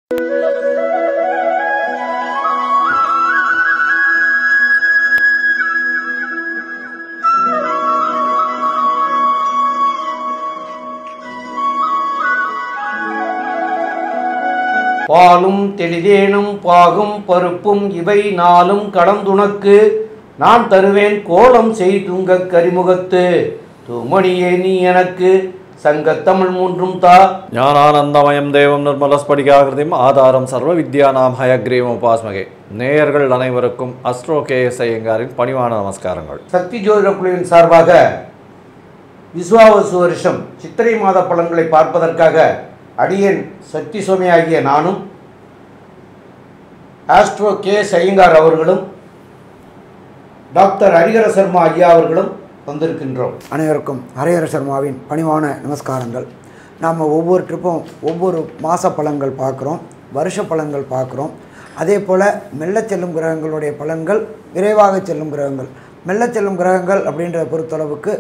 பாலும் தெளிதேனும் பாகும் பருப்பும் இவை நாளும் கடந்துனக்கு நான் தருவேன் கோலம் செய்துங்க கரிமுகத்து தூமணியே நீ எனக்கு சங்கத்தமிழ் மூன்றும் தா. ஞானானந்தமயம் தேவம் நிர்மலஸ்படிகாகிருதிம் ஆதாரம் சர்வ வித்யா நாம் ஹயக்ரீவம் உபாஸ்மகே. நேயர்கள் அனைவருக்கும் அஸ்ட்ரோ கேஎஸ் ஐயங்காரின் பணிவான நமஸ்காரங்கள். சக்தி ஜோதிட குழுவின் சார்பாக விஸ்வாவசு வருஷம் சித்திரை மாத பலன்களை பார்ப்பதற்காக அடியேன் சக்தி சுவாமி ஆகிய நானும் ஆஸ்ட்ரோ கேஎஸ் ஐயங்கார் அவர்களும் டாக்டர் ஹரிஹர சர்மா ஐயா அவர்களும் வந்திருக்கின்றோம். அனைவருக்கும் ஹரிஹர சர்மாவின் பணிவான நமஸ்காரங்கள். நாம் ஒவ்வொரு ட்ரிப்பும் ஒவ்வொரு மாத பலன்கள் பார்க்குறோம், வருஷ பலன்கள் பார்க்குறோம். அதே போல் மெல்ல செல்லும் கிரகங்களுடைய பலன்கள், விரைவாக செல்லும் கிரகங்கள். மெல்ல செல்லும் கிரகங்கள் அப்படின்றத பொறுத்தளவுக்கு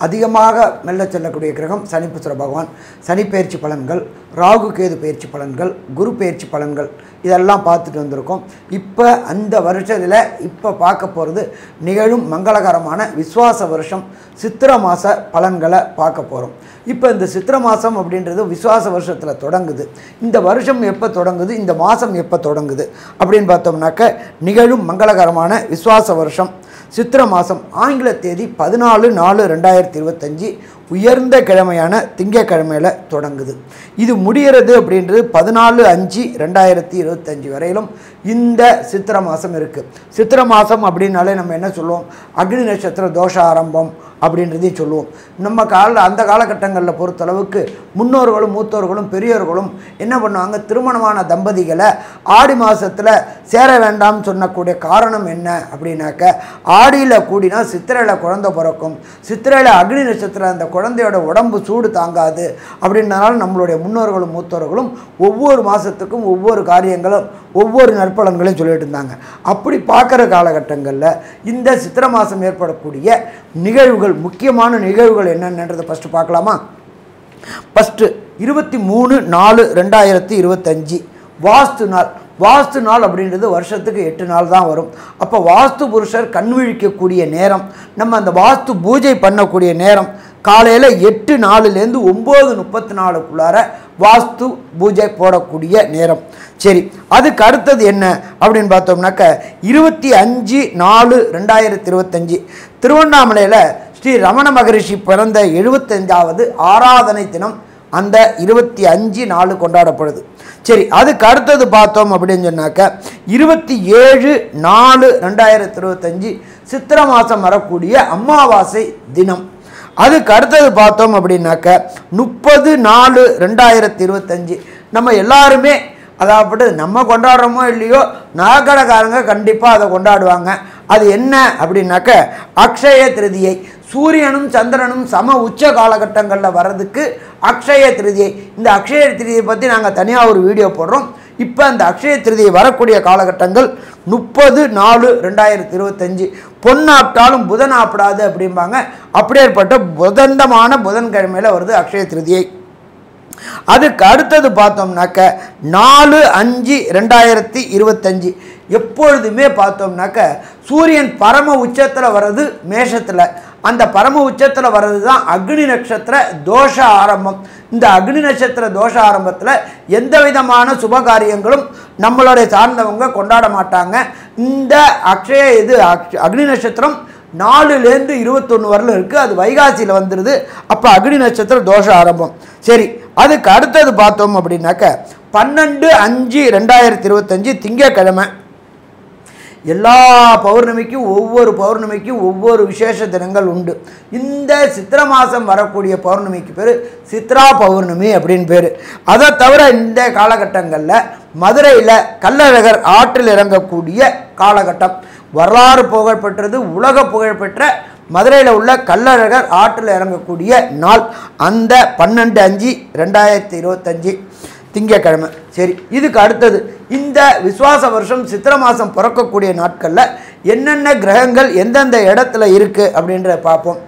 அதிகமாக மெல்ல செல்லக்கூடிய கிரகம் சனிபுத்திர பகவான். சனி பயிற்சி பலன்கள், ராகு கேது பயிற்சி பலன்கள், குரு பயிற்சி பலன்கள் இதெல்லாம் பார்த்துட்டு வந்திருக்கோம். இப்போ அந்த வருஷத்தில் இப்போ பார்க்க போகிறது நிகழும் மங்களகரமான விஸ்வாச வருஷம் சித்திர மாத பலன்களை பார்க்க போகிறோம். இப்போ இந்த சித்திர மாதம் அப்படின்றது விஸ்வாச வருஷத்தில் தொடங்குது. இந்த வருஷம் எப்போ தொடங்குது, இந்த மாதம் எப்போ தொடங்குது அப்படின்னு பார்த்தோம்னாக்க நிகழும் மங்களகரமான விஸ்வாச வருஷம் சித்திர மாதம் ஆங்கில தேதி 14/4/2025 உயர்ந்த கிழமையான திங்கக்கிழமையில் தொடங்குது. இது முடிகிறது அப்படின்றது 14/5/2025 வரையிலும் இந்த சித்திர மாதம் இருக்குது. சித்திர மாதம் அப்படின்னாலே நம்ம என்ன சொல்லுவோம், அக்னி நட்சத்திர தோஷ ஆரம்பம் அப்படின்றதையும் சொல்லுவோம். நம்ம அந்த காலகட்டங்களில் பொறுத்தளவுக்கு முன்னோர்களும் மூத்தோர்களும் பெரியோர்களும் என்ன பண்ணுவாங்க, திருமணமான தம்பதிகளை ஆடி மாதத்தில் சேர வேண்டாம்னு சொன்னக்கூடிய காரணம் என்ன அப்படின்னாக்க, ஆடியில் கூடினா சித்திரையில் குழந்தை பிறக்கும், சித்திரையில் அக்னி நட்சத்திரம் அந்த குழந்தையோட உடம்பு சூடு தாங்காது அப்படின்றனால நம்மளுடைய முன்னோர்களும் மூத்தோர்களும் ஒவ்வொரு மாதத்துக்கும் ஒவ்வொரு காரியங்களும் ஒவ்வொரு நற்பலன்களையும் சொல்லிட்டு இருந்தாங்க. அப்படி பார்க்குற காலகட்டங்களில் இந்த சித்திர மாதம் ஏற்படக்கூடிய நிகழ்வுகள், முக்கியமான நிகழ்வுகள் என்னென்னன்றதை ஃபஸ்ட்டு பார்க்கலாமா? ஃபஸ்ட்டு 23/4/2025 வாஸ்து நாள். வாஸ்து நாள் அப்படின்றது வருஷத்துக்கு 8 நாள் தான் வரும். அப்போ வாஸ்து புருஷர் கண் விழிக்கக்கூடிய நேரம், நம்ம அந்த வாஸ்து பூஜை பண்ணக்கூடிய நேரம் காலையில் 8:04 9:34 வாஸ்து பூஜை போடக்கூடிய நேரம். சரி, அதுக்கு அடுத்தது என்ன அப்படின்னு பார்த்தோம்னாக்க 25/4/2025 திருவண்ணாமலையில் ஸ்ரீ ரமண மகரிஷி பிறந்த 75வது ஆராதனை தினம் அந்த 25/4 கொண்டாடப்படுது. சரி, அதுக்கு அடுத்தது பார்த்தோம் அப்படின்னு சொன்னாக்க 27/4/2025 சித்திர மாதம் வரக்கூடிய அமாவாசை தினம். அதுக்கு அடுத்தது பார்த்தோம் அப்படின்னாக்க 30/4/2025 நம்ம எல்லாருமே, அதாவது நம்ம கொண்டாடுறோமோ இல்லையோ நகைக்கடைக்காரங்க கண்டிப்பாக அதை கொண்டாடுவாங்க. அது என்ன அப்படின்னாக்க அக்ஷய திருதியை. சூரியனும் சந்திரனும் சம உச்ச காலகட்டங்களில் வர்றதுக்கு அக்ஷய திருதியை. இந்த அக்ஷய திருதியை பற்றி நாங்கள் தனியாக ஒரு வீடியோ போடுறோம். இப்போ அந்த அக்ஷய திருதியை வரக்கூடிய காலகட்டங்கள் 30/4/2025. பொன்னாப்டாலும் புதன் ஆப்பிடாது அப்படிம்பாங்க. அப்படியேற்பட்ட புதந்தமான புதன்கிழமையில் வருது அக்ஷய திருதியை. அதுக்கு அடுத்தது பார்த்தோம்னாக்க 4/5/2025 எப்பொழுதுமே பார்த்தோம்னாக்க சூரியன் பரம உச்சத்தில் வர்றது மேஷத்தில். அந்த பரம உச்சத்தில் வர்றது தான் அக்னி நட்சத்திர தோஷ ஆரம்பம். இந்த அக்னி நட்சத்திர தோஷ ஆரம்பத்தில் எந்த விதமான சுப காரியங்களும் நம்மளுடைய சார்ந்தவங்க கொண்டாட மாட்டாங்க. இந்த அக்னி நட்சத்திரம் 4-21 வரலும் இருக்குது. அது வைகாசியில் வந்துடுது. அப்போ அக்னி நட்சத்திர தோஷ ஆரம்பம். சரி, அதுக்கு அடுத்தது பார்த்தோம் அப்படின்னாக்க 12/5/2025 திங்கக்கிழமை. எல்லா பௌர்ணமிக்கும் ஒவ்வொரு விசேஷ தினங்கள் உண்டு. இந்த சித்திர மாதம் வரக்கூடிய பௌர்ணமிக்கு பேர் சித்ரா பௌர்ணமி அப்படின்னு பேர். அதை தவிர இந்த காலகட்டங்களில் மதுரையில் கள்ளழகர் ஆற்றில் இறங்கக்கூடிய காலகட்டம். வரலாறு புகழ்பெற்றது, உலக புகழ்பெற்ற மதுரையில் உள்ள கள்ளழகர் ஆற்றில் இறங்கக்கூடிய நாள் அந்த 12/5/2025 திங்கக்கிழமை. சரி, இதுக்கு அடுத்தது இந்த விஸ்வாச வருஷம் சித்திர மாதம் பிறக்கக்கூடிய நாட்களில் என்னென்ன கிரகங்கள் எந்தெந்த இடத்துல இருக்குது அப்படின்றத பார்ப்போம்.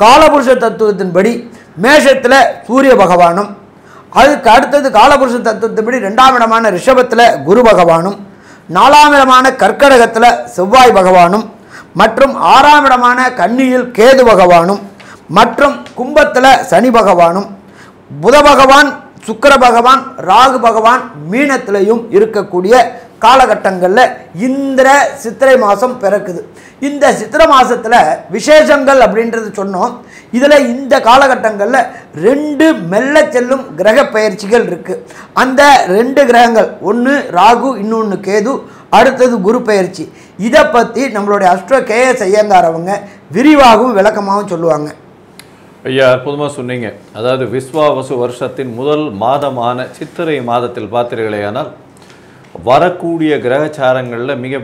காலபுருஷ தத்துவத்தின்படி மேஷத்தில் சூரிய பகவானும், அதுக்கு அடுத்தது காலபுருஷ தத்துவத்தின்படி 2ஆம் இடமான ரிஷபத்தில் குரு பகவானும், 4ஆம் இடமான கர்க்கடகத்தில் செவ்வாய் பகவானும், மற்றும் 6ஆம் இடமான கன்னியில் கேது பகவானும், மற்றும் கும்பத்தில் சனி பகவானும், புத பகவான், சுக்கிர பகவான், ராகு பகவான் மீனத்திலையும் இருக்கக்கூடிய காலகட்டங்களில் இந்த சித்திரை மாதம் பிறக்குது. இந்த சித்திரை மாதத்தில் விசேஷங்கள் அப்படின்றது சொன்னோம். இதில் இந்த காலகட்டங்களில் 2 மெல்ல செல்லும் கிரக பயிற்சிகள் இருக்குது. அந்த 2 கிரகங்கள், ஒன்று ராகு, இன்னொன்று கேது, அடுத்தது குரு பயிற்சி. இதை பற்றி நம்மளுடைய அஸ்ட்ரோ கேஎஸ் ஐயங்கார் அவங்க விரிவாகவும் விளக்கமாகவும் சொல்லுவாங்க. ஐயா, அற்புதமாக சொன்னீங்க. அதாவது விஸ்வாவசு வருஷத்தின் முதல் மாதமான சித்திரை மாதத்தில் பார்த்தீர்களேயானால் வரக்கூடிய கிரகச்சாரங்களில் மிக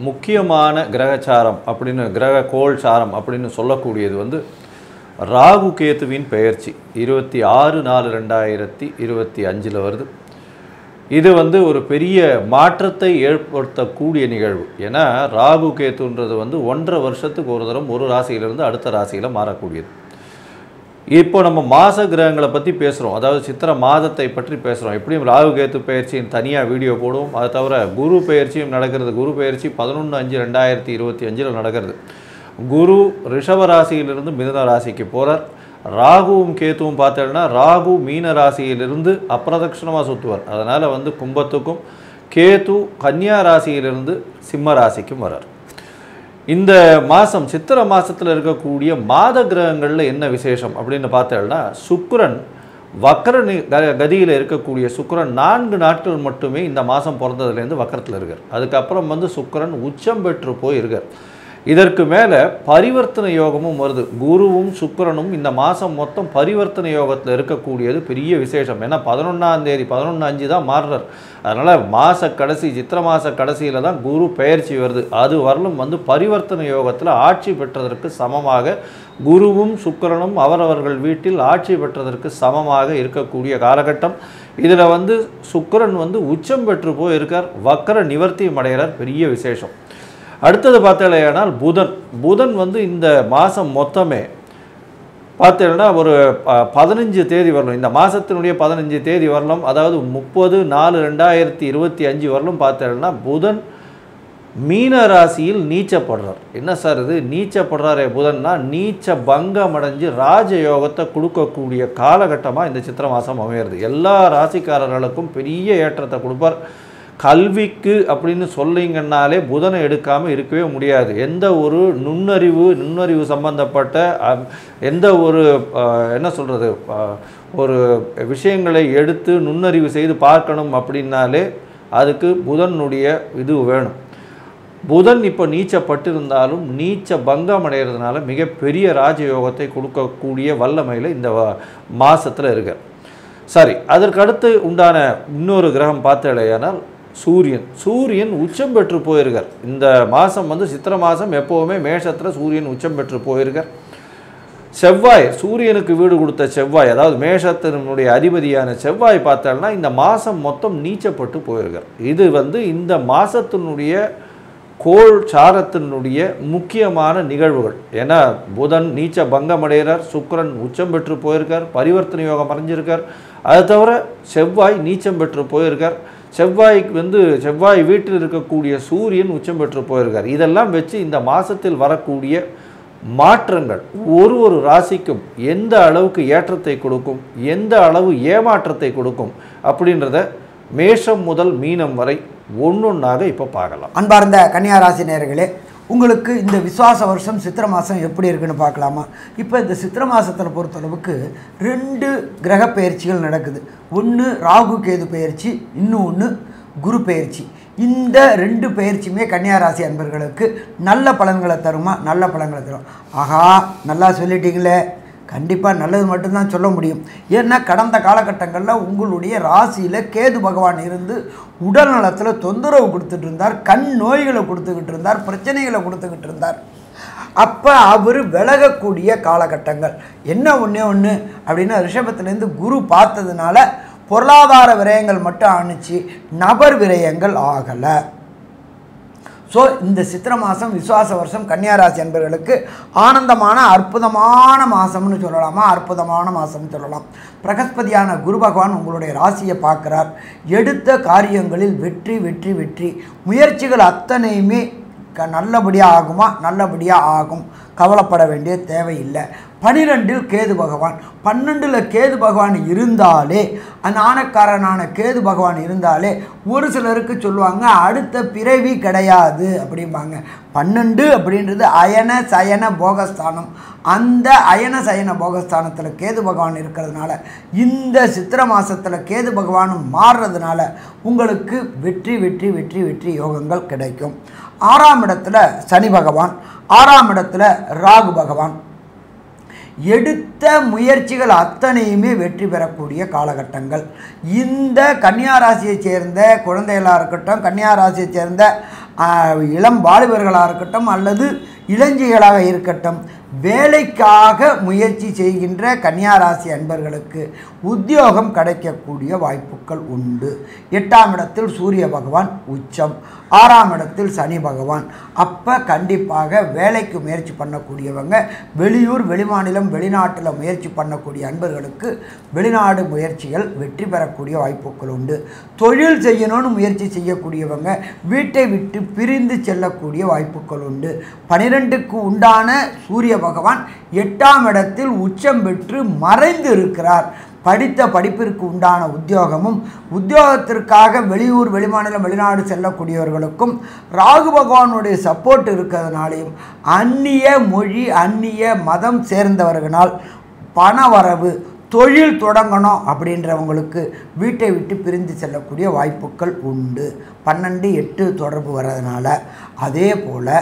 முக்கியமான கிரகச்சாரம் அப்படின்னு, கிரக கோள் சாரம் அப்படின்னு சொல்லக்கூடியது வந்து ராகு கேத்துவின் பெயர்ச்சி 26/4/2025 வருது. இது வந்து ஒரு பெரிய மாற்றத்தை ஏற்படுத்தக்கூடிய நிகழ்வு. ஏன்னா ராகு கேத்துன்றது வந்து 1.5 வருஷத்துக்கு ஒரு தரம் ஒரு ராசியிலிருந்து அடுத்த ராசியில் மாறக்கூடியது. இப்போ நம்ம மாத கிரகங்களை பற்றி பேசுகிறோம், அதாவது சித்திரை மாதத்தை பற்றி பேசுகிறோம். எப்படியும் ராகு கேத்து பயிற்சியின் தனியாக வீடியோ போடுவோம். அதை தவிர குரு பயிற்சியும் நடக்கிறது. குரு பயிற்சி 11/5/2025 நடக்கிறது. குரு ரிஷப ராசியிலிருந்து மிதுன ராசிக்கு போகிறார். ராகுவும் கேத்துவும் பார்த்தோம்னா ராகு மீன ராசியிலிருந்து அப்பிரதட்சணமாக சுற்றுவார். அதனால் வந்து கும்பத்துக்கும், கேத்து கன்னியா ராசியிலிருந்து சிம்ம ராசிக்கும் வரார். இந்த மாதம் சித்திரை மாதத்தில் இருக்கக்கூடிய மாத கிரகங்களில் என்ன விசேஷம் அப்படின்னு பார்த்தோம்னா, சுக்கிரன் வக்கர கதியில் இருக்கக்கூடிய சுக்கிரன் 4 நாட்கள் மட்டுமே இந்த மாதம் பிறந்ததுலேருந்து வக்கரத்தில் இருக்கார். அதுக்கப்புறம் வந்து சுக்கிரன் உச்சம் பெற்று போய் இருக்கார். இதற்கு மேலே பரிவர்த்தனை யோகமும் வருது. குருவும் சுக்கிரனும் இந்த மாதம் மொத்தம் பரிவர்த்தனை யோகத்தில் இருக்கக்கூடியது பெரிய விசேஷம். ஏன்னா 11ஆம் தேதி 11/5 தான் மாறுறார். அதனால் மாத கடைசி சித்திரை மாத கடைசியில் தான் குரு பெயர்ச்சி வருது. அது வரலும் வந்து பரிவர்த்தனை யோகத்தில் ஆட்சி பெற்றதற்கு சமமாக குருவும் சுக்கிரனும் அவரவர்கள் வீட்டில் ஆட்சி பெற்றதற்கு சமமாக இருக்கக்கூடிய காலகட்டம். இதில் வந்து சுக்கிரன் வந்து உச்சம் பெற்று போயிருக்கார், வக்கர நிவர்த்தியும் அடைகிறார். பெரிய விசேஷம். அடுத்தது பார்த்தீங்கன்னா புதன் வந்து இந்த மாதம் மொத்தமே பார்த்தீங்கன்னா ஒரு 15 தேதி வரலும், இந்த மாதத்தினுடைய 15 தேதி வரலும், அதாவது 30/4/2025 வரலும் பார்த்தீங்கன்னா புதன் மீன ராசியில் நீச்சப்படுறார். என்ன சார் இது நீச்சப்படுறாரே புதன்னா, நீச்ச பங்கம் அடைஞ்சு ராஜயோகத்தை கொடுக்கக்கூடிய காலகட்டமாக இந்த சித்திரை மாதம் அமையிறது. எல்லா ராசிக்காரர்களுக்கும் பெரிய ஏற்றத்தை கொடுப்பார். கல்விக்கு அப்படின்னு சொல்லிங்கன்னாலே புதனை எடுக்காமல் இருக்கவே முடியாது. எந்த ஒரு நுண்ணறிவு சம்பந்தப்பட்ட எந்த ஒரு என்ன சொல்கிறது ஒரு விஷயங்களை எடுத்து நுண்ணறிவு செய்து பார்க்கணும் அப்படின்னாலே அதுக்கு புதனுடைய இது வேணும். புதன் இப்போ நீச்சப்பட்டிருந்தாலும் நீச்ச பங்கம் அடைகிறதுனால மிகப்பெரிய ராஜயோகத்தை கொடுக்கக்கூடிய வல்லமையில் இந்த மாதத்தில் இருக்க. சரி, அதற்கடுத்து உண்டான இன்னொரு கிரகம் பார்த்தேனால் சூரியன் உச்சம் பெற்று போயிருக்கார். இந்த மாதம் வந்து சித்திரை மாதம் எப்போவுமே மேஷத்தில் சூரியன் உச்சம் பெற்று போயிருக்கார். செவ்வாய், சூரியனுக்கு வீடு கொடுத்த செவ்வாய், அதாவது மேஷத்தினுடைய அதிபதியான செவ்வாய் பார்த்தோம்னா இந்த மாதம் மொத்தம் நீச்சப்பட்டு போயிருக்கார். இது வந்து இந்த மாதத்தினுடைய கோள் சாரத்தினுடைய முக்கியமான நிகழ்வுகள். ஏன்னா புதன் நீச்ச பங்கம் அடைகிறார், சுக்கிரன் உச்சம் பெற்று போயிருக்கார், பரிவர்த்தனை யோகம் அடைஞ்சிருக்கார். அது தவிர செவ்வாய் நீச்சம் பெற்று போயிருக்கார். செவ்வாய் வீட்டில் இருக்கக்கூடிய சூரியன் உச்சம் பெற்று போயிருக்கார். இதெல்லாம் வச்சு இந்த மாதத்தில் வரக்கூடிய மாற்றங்கள் ஒரு ராசிக்கும் எந்த அளவுக்கு ஏற்றத்தை கொடுக்கும், எந்த அளவு ஏமாற்றத்தை கொடுக்கும் அப்படின்றத மேஷம் முதல் மீனம் வரை ஒன்றொன்னாக இப்போ பார்க்கலாம். அன்பார்ந்த கன்னியா ராசி நேயர்களே, உங்களுக்கு இந்த விசுவாச வருஷம் சித்திரை மாதம் எப்படி இருக்குன்னு பார்க்கலாமா? இப்போ இந்த சித்திரை மாதத்தில் பொறுத்தளவுக்கு 2 கிரக பயிற்சிகள் நடக்குது. ஒன்று ராகு கேது பயிற்சி, இன்னொன்று குரு பயிற்சி. இந்த 2 பயிற்சியுமே கன்னியா ராசி அன்பர்களுக்கு நல்ல பலன்களை தருமா? நல்ல பலன்களை தரும். ஆஹா, நல்லா சொல்லிட்டீங்களே. கண்டிப்பாக நல்லது மட்டும்தான் சொல்ல முடியும். ஏன்னா கடந்த காலகட்டங்களில் உங்களுடைய ராசியில் கேது பகவான் இருந்து உடல் நலத்தில் தொந்தரவு கொடுத்துட்டு இருந்தார், கண் நோய்களை கொடுத்துக்கிட்டு இருந்தார், பிரச்சனைகளை கொடுத்துக்கிட்டு இருந்தார். அப்போ அவர் விலகக்கூடிய காலகட்டங்கள் என்ன ஒன்று அப்படின்னா, ரிஷபத்திலேருந்து குரு பார்த்ததுனால பொருளாதார விரயங்கள் மட்டும் ஆணுச்சு, நபர் விரயங்கள் ஆகலை. ஸோ இந்த சித்திரை மாதம் விசுவாச வருஷம் கன்னியாராசி அன்பர்களுக்கு ஆனந்தமான அற்புதமான மாதம்னு சொல்லலாமா, அற்புதமான மாதம்னு சொல்லலாம். பிரகஸ்பதியான குரு பகவான் உங்களுடைய ராசியை பார்க்குறார். எடுத்த காரியங்களில் வெற்றி வெற்றி வெற்றி. முயற்சிகள் அத்தனையுமே நல்லபடியாக ஆகுமா, நல்லபடியாக ஆகும். கவலைப்பட வேண்டிய தேவையில்லை. 12இல் கேது பகவான். 12இல் கேது பகவான் இருந்தாலே, அந்த ஆனக்காரனான கேது பகவான் இருந்தாலே ஒரு சிலருக்கு சொல்லுவாங்க அடுத்த பிறவி கிடையாது அப்படிம்பாங்க. 12 அப்படின்றது அயன சயன போகஸ்தானம். அந்த அயன சயன போகஸ்தானத்தில் கேது பகவான் இருக்கிறதுனால இந்த சித்திரை மாதத்தில் கேது பகவானும் மாறுறதுனால உங்களுக்கு வெற்றி வெற்றி வெற்றி வெற்றி யோகங்கள் கிடைக்கும். 6ஆம் இடத்துல சனி பகவான், 6ஆம் இடத்துல ராகு பகவான். எடுத்த முயற்சிகள் அத்தனையுமே வெற்றி பெறக்கூடிய காலகட்டங்கள். இந்த கன்னியாராசியை சேர்ந்த குழந்தைகளாக இருக்கட்டும், கன்னியாராசியை சேர்ந்த இளம் வாலிபர்களாக இருக்கட்டும் அல்லது இளைஞர்களாக இருக்கட்டும், வேலைக்காக முயற்சி செய்கின்ற கன்னியாராசி அன்பர்களுக்கு உத்தியோகம் கிடைக்கக்கூடிய வாய்ப்புகள் உண்டு. 8ஆம் இடத்தில் சூரிய பகவான் உச்சம், 6ஆம் இடத்தில் சனி பகவான். அப்போ கண்டிப்பாக வேலைக்கு முயற்சி பண்ணக்கூடியவங்க, வெளியூர் வெளிமாநிலம் வெளிநாட்டில் முயற்சி பண்ணக்கூடிய அன்பர்களுக்கு வெளிநாடு முயற்சிகள் வெற்றி பெறக்கூடிய வாய்ப்புகள் உண்டு. தொழில் செய்யணும்னு முயற்சி செய்யக்கூடியவங்க வீட்டை விட்டு பிரிந்து செல்லக்கூடிய வாய்ப்புகள் உண்டு. 12க்கு உண்டான சூரிய பகவான் 8ஆம் இடத்தில் உச்சம் பெற்று மறைந்து இருக்கிறார். படித்த படிப்பிற்கு உண்டான உத்தியோகமும், உத்தியோகத்திற்காக வெளியூர் வெளிமாநிலம் வெளிநாடு செல்லக்கூடியவர்களுக்கும் ராகு பகவானுடைய சப்போர்ட் இருக்கிறதுனாலையும் அந்நிய மொழி அந்நிய மதம் சேர்ந்தவர்களால் பணவரவு, தொழில் தொடங்கணும் அப்படின்றவங்களுக்கு வீட்டை விட்டு பிரிந்து செல்லக்கூடிய வாய்ப்புகள் உண்டு. 12-8 தொடர்பு வர்றதுனால. அதே போல்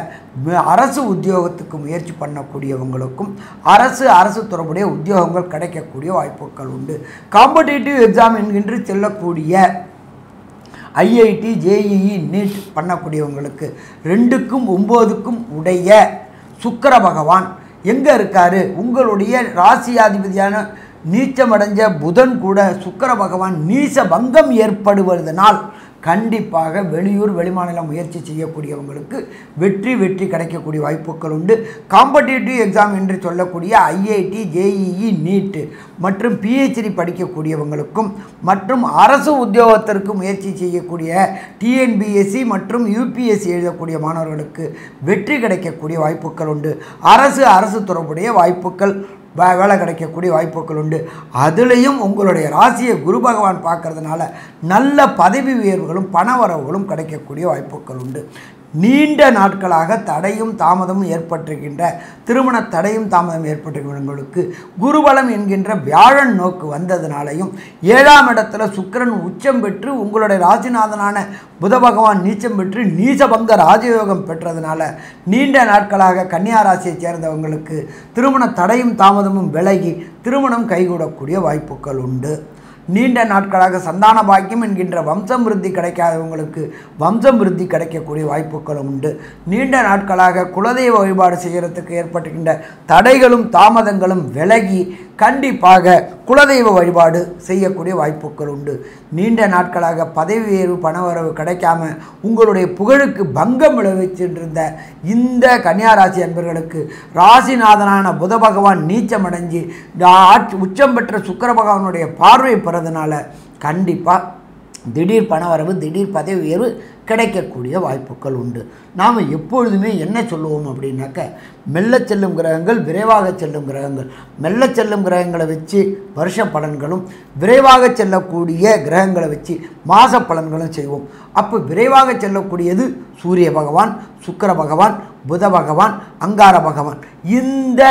அரசு உத்தியோகத்துக்கு முயற்சி பண்ணக்கூடியவங்களுக்கும் அரசு தொடர்புடைய உத்தியோகங்கள் கிடைக்கக்கூடிய வாய்ப்புகள் உண்டு. காம்படிட்டிவ் எக்ஸாம் என்கின்ற செல்லக்கூடிய ஐஐடி ஜேஇஇ நீட் பண்ணக்கூடியவங்களுக்கு 2க்கும் 9க்கும் உடைய சுக்கிர பகவான் எங்கே இருக்கார்? உங்களுடைய ராசியாதிபதியான நீச்சமடைஞ்ச புதன் கூட சுக்கிர பகவான் நீச பங்கம் ஏற்படுவதனால் கண்டிப்பாக வெளியூர் வெளிமாநிலம் முயற்சி செய்யக்கூடியவங்களுக்கு வெற்றி வெற்றி கிடைக்கக்கூடிய வாய்ப்புகள் உண்டு. காம்படிட்டிவ் எக்ஸாம் என்று சொல்லக்கூடிய ஐஐடி ஜேஇஇ நீட் மற்றும் பிஹெச்டி படிக்கக்கூடியவங்களுக்கும் மற்றும் அரசு உத்தியோகத்திற்கு முயற்சி செய்யக்கூடிய டிஎன்பிஎஸ்சி மற்றும் யூபிஎஸ்சி எழுதக்கூடிய மாணவர்களுக்கு வெற்றி கிடைக்கக்கூடிய வாய்ப்புகள் உண்டு. அரசு தொடர்புடைய வாய்ப்புகள் வேலை கிடைக்கக்கூடிய வாய்ப்புகள் உண்டு. அதுலேயும் உங்களுடைய ராசியை குரு பகவான் பார்க்கறதுனால நல்ல பதவி உயர்வுகளும் பணவரவுகளும் கிடைக்கக்கூடிய வாய்ப்புகள் உண்டு. நீண்ட நாட்களாக தடையும் தாமதமும் ஏற்பட்டிருக்கின்ற திருமண தடையும் தாமதம் ஏற்பட்டிருக்கிறவங்களுக்கு குருபலம் என்கின்ற வியாழன் நோக்கு வந்ததுனாலையும் 7ஆம் இடத்துல சுக்கிரன் உச்சம் பெற்று உங்களுடைய ராசிநாதனான புத பகவான் நீச்சம் பெற்று நீசபங்க ராஜயோகம் பெற்றதுனால நீண்ட நாட்களாக கன்னியாராசியை சேர்ந்தவங்களுக்கு திருமண தடையும் தாமதமும் விலகி திருமணம் கைகூடக்கூடிய வாய்ப்புகள் உண்டு. நீண்ட நாட்களாக சந்தான பாக்கியம் என்கின்ற வம்சம் விருத்தி கிடைக்காதவங்களுக்கு வம்சம் விருத்தி கிடைக்கக்கூடிய வாய்ப்புகளும் உண்டு. நீண்ட நாட்களாக குலதெய்வ வழிபாடு செய்கிறதுக்கு ஏற்பட்டுகின்ற தடைகளும் தாமதங்களும் விலகி கண்டிப்பாக குலதெய்வ வழிபாடு செய்யக்கூடிய வாய்ப்புகள் உண்டு. நீண்ட நாட்களாக பதவி உயர்வு பணவரவு கிடைக்காம உங்களுடைய புகழுக்கு பங்கம் விளைவிச்சிருந்த இந்த கன்னியாராசி அன்பர்களுக்கு ராசிநாதனான புத பகவான் நீச்சமடைஞ்சு உச்சம் பெற்ற சுக்கிர பகவானுடைய பார்வை பெறதுனால கண்டிப்பாக திடீர் பணவரவு திடீர் பதவி உயர்வு கிடைக்கக்கூடிய வாய்ப்புகள் உண்டு. நாம் எப்பொழுதுமே என்ன சொல்லுவோம் அப்படின்னாக்க மெல்ல செல்லும் கிரகங்கள் விரைவாக செல்லும் கிரகங்கள். மெல்ல செல்லும் கிரகங்களை வச்சு வருஷ பலன்களும் விரைவாக செல்லக்கூடிய கிரகங்களை வச்சு மாத பலன்களும் செய்வோம். அப்போ விரைவாக செல்லக்கூடியது சூரிய பகவான், சுக்கிர பகவான், புத பகவான், அங்கார பகவான். இந்த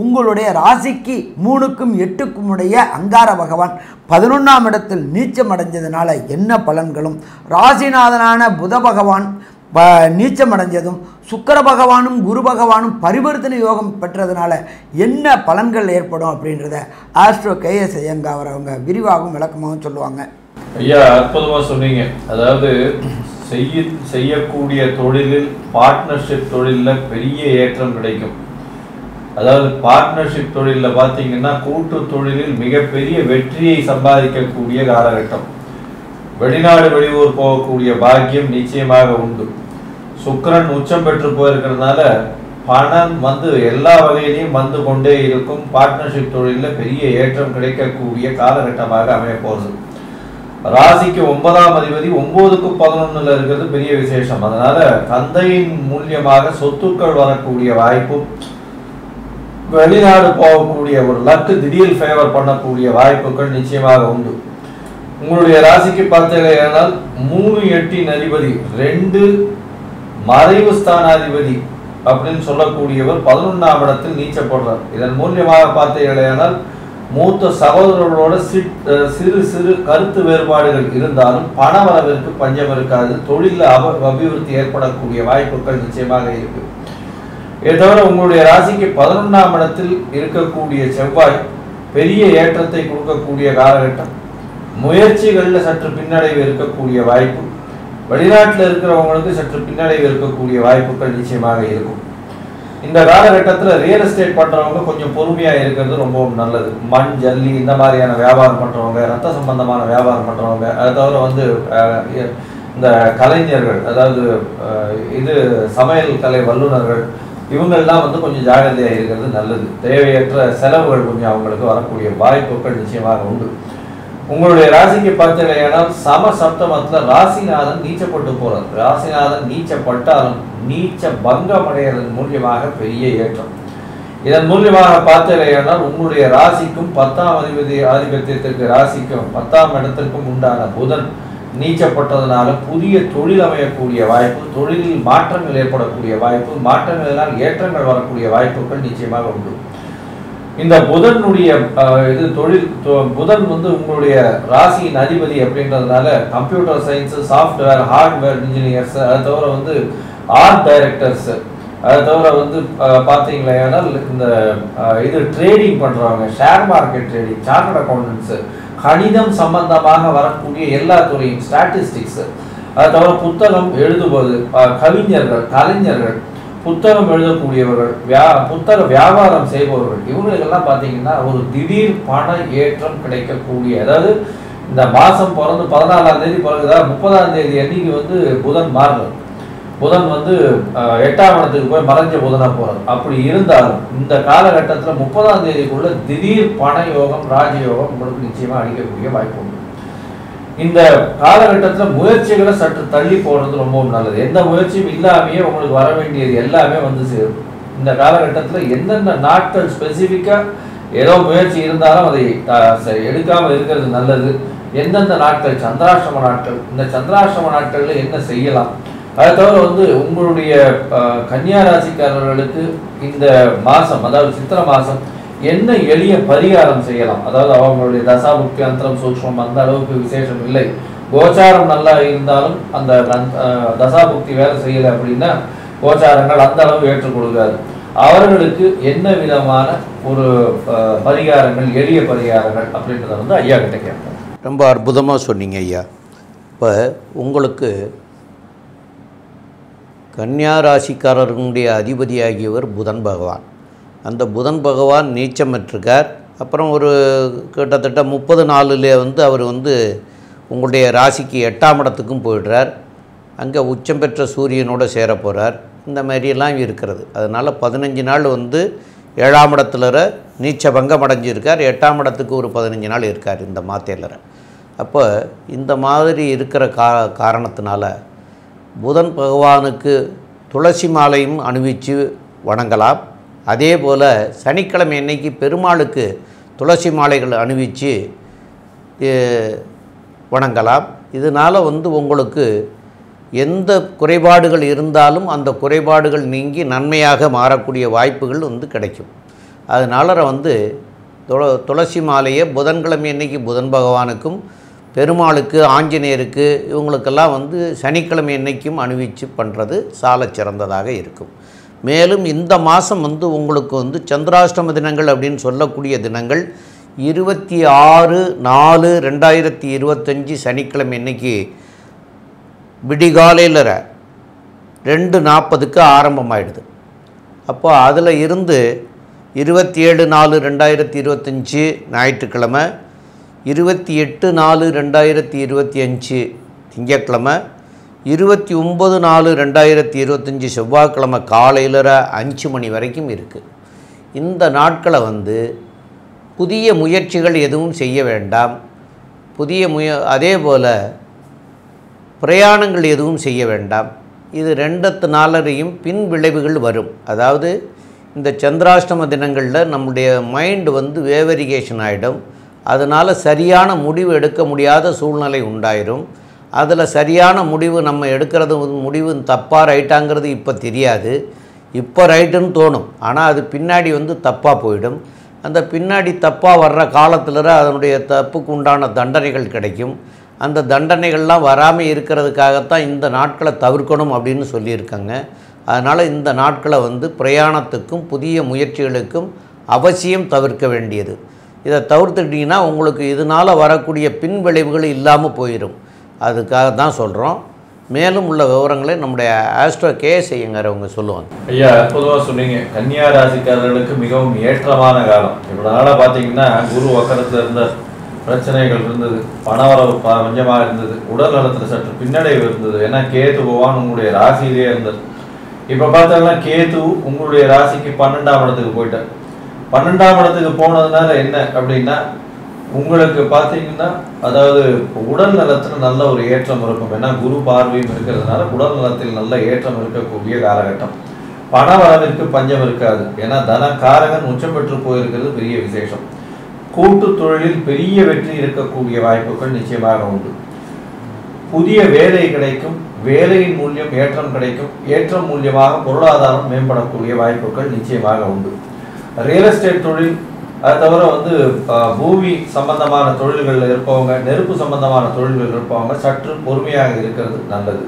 உங்களுடைய ராசிக்கு 3க்கும் 8க்கும் உடைய அங்கார பகவான் 11ஆம் இடத்தில் நீச்சம் அடைஞ்சதுனால என்ன பலன்களும், ராசிநாதனான புத பகவான் நீச்சம் அடைஞ்சதும் சுக்கிர பகவானும் குரு பகவானும் பரிவர்த்தனை யோகம் பெற்றதுனால என்ன பலன்கள் ஏற்படும் அப்படின்றத ஆஸ்ட்ரோ கேஎஸ் ஐயங்கார் அவங்க விரிவாகவும் விளக்கமாகவும் சொல்லுவாங்க. ஐயா, அற்புதமாக சொன்னீங்க. அதாவது செய்யக்கூடிய தொழிலில் பார்ட்னர்ஷிப் தொழிலில் பெரிய ஏற்றம் கிடைக்கும். அதாவது பார்ட்னர்ஷிப் தொழிலில் பார்த்தீங்கன்னா கூட்டு தொழிலில் மிகப்பெரிய வெற்றியை சம்பாதிக்கக்கூடிய காலகட்டம். வெளிநாடு வெளியூர் போகக்கூடிய பாக்கியம் நிச்சயமாக உண்டு. சுக்கிரன் உச்சம் பெற்று போயிருக்கிறதுனால பணம் வந்து எல்லா வகையிலையும் வந்து கொண்டே இருக்கும். பார்ட்னர்ஷிப் தொழிலில் பெரிய ஏற்றம் கிடைக்கக்கூடிய காலகட்டமாக அமைய போகுது. ராசிக்கு 9ஆம் அதிபதி 9க்கு 11ல் இருக்கிறது பெரிய விசேஷம். அதனால தந்தையின் மூலியமாக சொத்துக்கள் வரக்கூடிய வாய்ப்பும், வெளிநாடு போகக்கூடிய ஒரு லக்கு திடீர் ஃபேவர் பண்ணக்கூடிய வாய்ப்புகள் நிச்சயமாக உண்டு. உங்களுடைய ராசிக்கு பார்த்தீங்கன்னா 3 8 அதிபதி 2 மறைவு ஸ்தானாதிபதி அப்படின்னு சொல்லக்கூடியவர் 11ஆம் இடத்தில் நீச்சப்படுறார். இதன் மூலியமாக பார்த்தீங்கன்னா மூத்த சகோதரர்களோட சிறு சிறு கருத்து வேறுபாடுகள் இருந்தாலும் பண வரவிற்கு பஞ்சம் இருக்காது. தொழிலில் அபிவிருத்தி ஏற்படக்கூடிய வாய்ப்புகள் நிச்சயமாக இருக்கு. இதை தவிர உங்களுடைய ராசிக்கு 11ஆம் இடத்தில் இருக்கக்கூடிய செவ்வாய் பெரிய ஏற்றத்தை கொடுக்கக்கூடிய காலகட்டம். முயற்சிகளில் சற்று பின்னடைவு இருக்கக்கூடிய வாய்ப்பு, வெளிநாட்டில் இருக்கிறவங்களுக்கு சற்று பின்னடைவு இருக்கக்கூடிய வாய்ப்புகள் நிச்சயமாக இருக்கும். இந்த காலகட்டத்தில் ரியல் எஸ்டேட் பண்ணுறவங்க கொஞ்சம் பொறுமையாக இருக்கிறது ரொம்பவும் நல்லது. மண் ஜல்லி இந்த மாதிரியான வியாபாரம் பண்ணுறவங்க, ரத்த சம்பந்தமான வியாபாரம் பண்ணுறவங்க, அதை தவிர இந்த கலைஞர்கள், அதாவது சமையல் கலை வல்லுநர்கள், இவங்கெல்லாம் கொஞ்சம் ஜாகிரதையாக இருக்கிறது நல்லது. தேவையற்ற செலவுகள் கொஞ்சம் அவங்களுக்கு வரக்கூடிய வாய்ப்புகள் நிச்சயமாக உண்டு. உங்களுடைய ராசிக்கு பார்த்தீங்கன்னா சம சப்தமத்தில் ராசிநாதன் நீச்சப்பட்டு போறார். ராசிநாதன் நீச்சப்பட்டாலும் நீச்ச பங்கம் அடைகிறதன் மூலியமாக பெரிய ஏற்றம். இதன் மூலியமாக பார்த்தீங்கன்னா உங்களுடைய ராசிக்கும் 10ஆம் அதிபதி ஆதிபத்தியத்திற்கு ராசிக்கும் 10ஆம் இடத்திற்கும் உண்டான புதன் நீச்சப்பட்டதனால புதிய தொழில் அமையக்கூடிய வாய்ப்பு, தொழிலில் மாற்றங்கள் ஏற்படக்கூடிய வாய்ப்பு, மாற்றங்களினால் ஏற்றங்கள் வரக்கூடிய வாய்ப்புகள் நிச்சயமாக உண்டு. இந்த புதனுடைய புதன் உங்களுடைய ராசியின் அதிபதி அப்படின்றதுனால computer science, software, hardware engineers, அதை தவிர ஆர்ட் டைரக்டர்ஸ், அதை தவிர பார்த்தீங்களா இந்த ட்ரேடிங் பண்ணுறவங்க, share market trading, chartered accountants, கணிதம் சம்பந்தமாக வரக்கூடிய எல்லா துறையும், ஸ்டாட்டிஸ்டிக்ஸு, அதை தவிர புத்தகம் எழுதுவது, கவிஞர்கள், கலைஞர்கள், புத்தகம் எழுதக்கூடியவர்கள், புத்தக வியாபாரம் செய்பவர்கள், இவங்களுக்கெல்லாம் பார்த்தீங்கன்னா ஒரு திடீர் பண ஏற்றம் கிடைக்கக்கூடிய, அதாவது இந்த மாதம் பிறந்து 14ஆம் தேதி பிறகுதா 30ஆம் தேதி அன்னைக்கு புதன் மாறுறது. புதன் 8ஆம் இடத்துக்கு போய் மறைஞ்ச புதனாக போகிறது. அப்படி இருந்தாலும் இந்த காலகட்டத்தில் 30ஆம் தேதிக்குள்ள திடீர் பண யோகம், ராஜயோகம் உங்களுக்கு நிச்சயமாக அளிக்கக்கூடிய வாய்ப்பு உண்டு. இந்த காலகட்டத்தில் முயற்சிகளை சற்று தள்ளி போடுறது ரொம்பவும் நல்லது. எந்த முயற்சியும் இல்லாமையே உங்களுக்கு வர வேண்டியது எல்லாமே சேரும். இந்த காலகட்டத்தில் எந்தெந்த நாட்கள் ஸ்பெசிஃபிக்காக ஏதோ முயற்சி இருந்தாலும் அதை எடுக்காமல் இருக்கிறது நல்லது. எந்தெந்த நாட்கள் சந்திராஷ்டம நாட்கள், இந்த சந்திராஷ்டம நாட்களில் என்ன செய்யலாம், அதை தவிர உங்களுடைய கன்னியா ராசிக்காரர்களுக்கு இந்த மாதம், அதாவது சித்திரை மாதம் என்ன எளிய பரிகாரம் செய்யலாம், அதாவது அவங்களுடைய தசாபுக்தி அந்தரம் சூக்ஷ்மம் அந்த அளவுக்கு விசேஷம் இல்லை, கோச்சாரம் நல்லா இருந்தாலும் அந்த தசாபுக்தி வேலை செய்யலை அப்படின்னா கோச்சாரங்கள் அந்த அளவு ஏற்றுக் கொடுக்காது. அவர்களுக்கு என்ன விதமான ஒரு பரிகாரங்கள், எளிய பரிகாரங்கள் அப்படின்றத ஐயா கிட்ட கேட்போம். ரொம்ப அற்புதமாக சொன்னீங்க ஐயா. இப்போ உங்களுக்கு கன்னியா ராசிக்காரர்களுடைய அதிபதியாகியவர் புதன் பகவான். அந்த புதன் பகவான் நீச்சமற்றிருக்கார். அப்புறம் ஒரு கிட்டத்தட்ட 30 நாளில் அவர் உங்களுடைய ராசிக்கு 8ஆம் இடத்துக்கும் போயிடுறார். அங்கே உச்சம் பெற்ற சூரியனோடு சேர போகிறார். இந்த மாதிரியெல்லாம் இருக்கிறது. அதனால் 15 நாள் 7ஆம் இடத்துல நீச்ச பங்கம் அடைஞ்சிருக்கார். 8ஆம் இடத்துக்கு ஒரு 15 நாள் இருக்கார் இந்த மாத்தையில். அப்போ இந்த மாதிரி இருக்கிற காரணத்தினால புதன் பகவானுக்கு துளசி மாலையும் அணிவித்து வணங்கலாம். அதே போல் சனிக்கிழமை அன்னைக்கு பெருமாளுக்கு துளசி மாலைகள் அணிவித்து வணங்கலாம். இதனால் உங்களுக்கு எந்த குறைபாடுகள் இருந்தாலும் அந்த குறைபாடுகள் நீங்கி நன்மையாக மாறக்கூடிய வாய்ப்புகள் கிடைக்கும். அதனால் துளசி மாலையை புதன்கிழமை அன்னைக்கு புதன் பகவானுக்கும், பெருமாளுக்கு, ஆஞ்சநேயருக்கு, இவங்களுக்கெல்லாம் சனிக்கிழமை அன்னைக்கும் அணிவிச்சு பண்ணுறது சால சிறந்ததாக இருக்கும். மேலும் இந்த மாதம் உங்களுக்கு சந்திராஷ்டம தினங்கள் அப்படின்னு சொல்லக்கூடிய தினங்கள் 26/4/2025 சனிக்கிழமை அன்னைக்கு விடிகாலையில் 2:40க்கு ஆரம்பமாயிடுது. அப்போ அதில் இருந்து 27/4/2025 ஞாயிற்றுக்கிழமை, 28/4/2025 திங்கட்கிழமை, 29/4/2025 செவ்வாய்க்கிழமை காலையில் 5 மணி வரைக்கும் இருக்குது. இந்த நாட்களை வந்து புதிய முயற்சிகள் எதுவும் செய்ய வேண்டாம். அதே போல் பிரயாணங்கள் எதுவும் செய்ய வேண்டாம். இது 2 நாளரையும் பின் விளைவுகள் வரும். அதாவது இந்த சந்திராஷ்டம தினங்களில் நம்முடைய மைண்டு வந்து வேவரிகேஷன் ஆகிடும். அதனால் சரியான முடிவு எடுக்க முடியாத சூழ்நிலை உண்டாயிரும். அதில் சரியான முடிவு நம்ம எடுக்கிறது முடிவு தப்பாக ரைட்டாங்கிறது இப்போ தெரியாது. இப்போ ரைட்டுன்னு தோணும், ஆனால் அது பின்னாடி வந்து தப்பாக போயிடும். அந்த பின்னாடி தப்பாக வர்ற காலத்தில் அதனுடைய தப்புக்கு உண்டான தண்டனைகள் கிடைக்கும். அந்த தண்டனைகள்லாம் வராமல் இருக்கிறதுக்காகத்தான் இந்த நாட்களை தவிர்க்கணும் அப்படின்னு சொல்லியிருக்காங்க. அதனால் இந்த நாட்களை வந்து பிரயாணத்துக்கும் புதிய முயற்சிகளுக்கும் அவசியம் தவிர்க்க வேண்டியது. இதை தவிர்த்துட்டிங்கன்னா உங்களுக்கு இதனால் வரக்கூடிய பின் விளைவுகள் இல்லாமல் போயிடும். அதுக்காக தான் சொல்கிறோம். மேலும் உள்ள விவரங்களை நம்முடைய ஆஸ்ட்ரோ கேஎஸ் ஐயங்கார் அவங்க சொல்லுவாங்க. ஐயா, பொதுவாக சொன்னீங்க கன்னியா ராசிக்காரர்களுக்கு மிகவும் ஏற்றமான காலம். இவ்வளோ நாளாக பார்த்தீங்கன்னா குரு வக்கரத்தில் இருந்த பிரச்சனைகள் இருந்தது, பணவரவு கொஞ்சமாக இருந்தது, உடல் நலத்தில் சற்று பின்னடைவு இருந்தது. ஏன்னா கேது பகவான் உங்களுடைய ராசியிலே இருந்தது. இப்போ பார்த்தோம்னா கேது உங்களுடைய ராசிக்கு 12ஆம் இடத்துக்கு போயிட்டார். 12ஆம் இடத்துக்கு போனதுனால என்ன அப்படின்னா உங்களுக்கு பார்த்தீங்கன்னா அதாவது உடல் நலத்தில் நல்ல ஒரு ஏற்றம் இருக்கும். ஏன்னா குரு பார்வையும் இருக்கிறதுனால உடல் நலத்தில் நல்ல ஏற்றம் இருக்கக்கூடிய காலகட்டம். பண வரவிற்கு பஞ்சம் இருக்காது. ஏன்னா தன காரகன் உச்சம் பெற்று போயிருக்கிறது பெரிய விசேஷம். கூட்டு தொழிலில் பெரிய வெற்றி இருக்கக்கூடிய வாய்ப்புகள் நிச்சயமாக உண்டு. புதிய வேலை கிடைக்கும், வேலையின் மூலியம் ஏற்றம் கிடைக்கும், ஏற்றம் மூலியமாக பொருளாதாரம் மேம்படக்கூடிய வாய்ப்புகள் நிச்சயமாக உண்டு. ரியல் எஸ்டேட் தொழில், அதை தவிர வந்து பூமி சம்பந்தமான தொழில்களில் இருப்பவங்க, நெருப்பு சம்பந்தமான தொழில்கள் இருப்பவங்க சற்று பொறுமையாக இருக்கிறது நல்லது.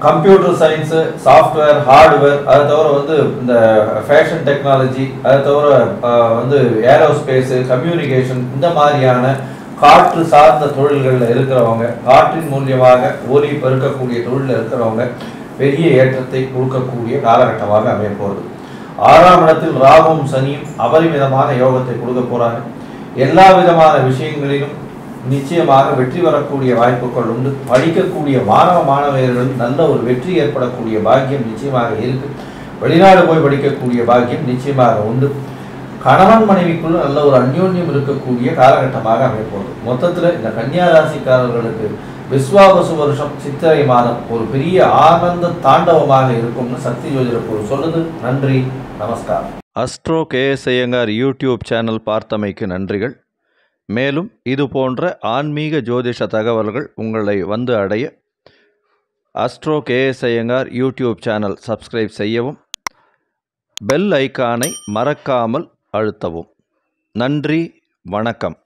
கம்ப்யூட்டர் சயின்ஸு, சாஃப்ட்வேர், ஹார்ட்வேர், அதை தவிர வந்து இந்த ஃபேஷன் டெக்னாலஜி, அதை தவிர வந்து ஏரோஸ்பேஸு, கம்யூனிகேஷன், இந்த மாதிரியான காற்று சார்ந்த தொழில்களில் இருக்கிறவங்க, காற்றின் மூலியமாக ஒலி பெருக்கக்கூடிய தொழிலில் இருக்கிறவங்க பெரிய ஏற்றத்தை கொடுக்கக்கூடிய காலகட்டமாக அமைய போகிறது. 6ஆம் இடத்தில் ராகுவும் சனியும் அபரிமிதமான யோகத்தை கொடுக்க போகிறாங்க. எல்லா விதமான விஷயங்களிலும் நிச்சயமாக வெற்றி வரக்கூடிய வாய்ப்புகள் உண்டு. படிக்கக்கூடிய மாணவர்கள் நல்ல ஒரு வெற்றி ஏற்படக்கூடிய பாக்கியம் நிச்சயமாக இருக்கு. வெளிநாடு போய் படிக்கக்கூடிய பாக்கியம் நிச்சயமாக உண்டு. கணவன் மனைவிக்குள்ள நல்ல ஒரு அந்யோன்யம் இருக்கக்கூடிய காலகட்டமாக அமைப்போது. மொத்தத்தில் இந்த கன்னியா ராசிக்காரர்களுக்கு விஸ்வாவசு வருஷம் சித்திரை மாதம் ஒரு பெரிய ஆனந்த தாண்டவமாக இருக்கும்னு சக்தி ஜோதிடர் சொல்லுது. நன்றி, நமஸ்காரம். Astro KS Iyengar YouTube channel பார்த்தமைக்கு நன்றிகள். மேலும் இது போன்ற ஆன்மீக ஜோதிஷ தகவல்கள் உங்களை வந்து அடைய astro KS Iyengar YouTube channel subscribe செய்யவும், பெல் ஐக்கானை மறக்காமல் அழுத்தவும். நன்றி, வணக்கம்.